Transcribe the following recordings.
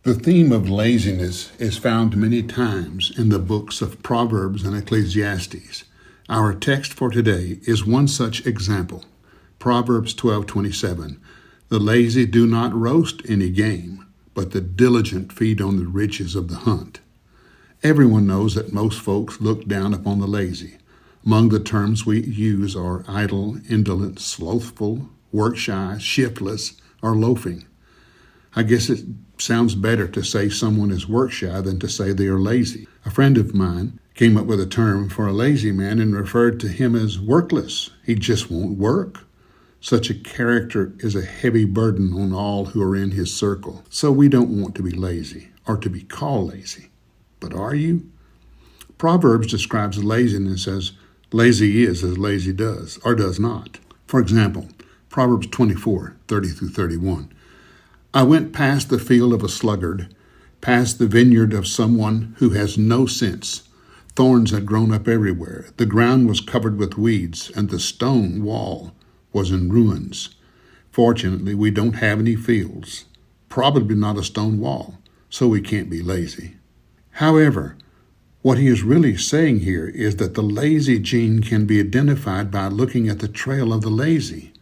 The theme of laziness is found many times in the books of Proverbs and Ecclesiastes. Our text for today is one such example. Proverbs 12:27. The lazy do not roast any game, but the diligent feed on the riches of the hunt. Everyone knows that most folks look down upon the lazy. Among the terms we use are idle, indolent, slothful, work-shy, shiftless, or loafing. I guess it sounds better to say someone is work-shy than to say they are lazy. A friend of mine came up with a term for a lazy man and referred to him as workless. He just won't work. Such a character is a heavy burden on all who are in his circle. So we don't want to be lazy or to be called lazy. But are you? Proverbs describes laziness as lazy is as lazy does or does not. For example, Proverbs 24:30-31. I went past the field of a sluggard, past the vineyard of someone who has no sense. Thorns had grown up everywhere. The ground was covered with weeds, and the stone wall was in ruins. Fortunately, we don't have any fields, probably not a stone wall, so we can't be lazy. However, what he is really saying here is that the lazy gene can be identified by looking at the trail of the lazy.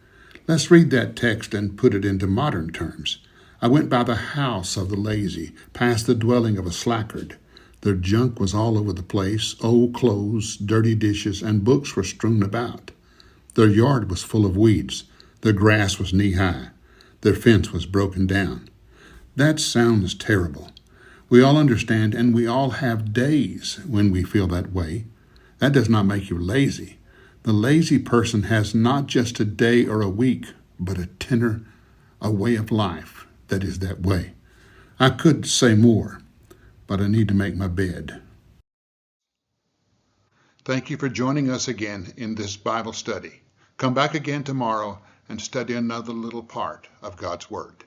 Let's read that text and put it into modern terms. I went by the house of the lazy, past the dwelling of a slackard. Their junk was all over the place. Old clothes, dirty dishes, and books were strewn about. Their yard was full of weeds. Their grass was knee-high. Their fence was broken down. That sounds terrible. We all understand, and we all have days when we feel that way. That does not make you lazy. The lazy person has not just a day or a week, but a tenor, a way of life that is that way. I could say more, but I need to make my bed. Thank you for joining us again in this Bible study. Come back again tomorrow and study another little part of God's Word.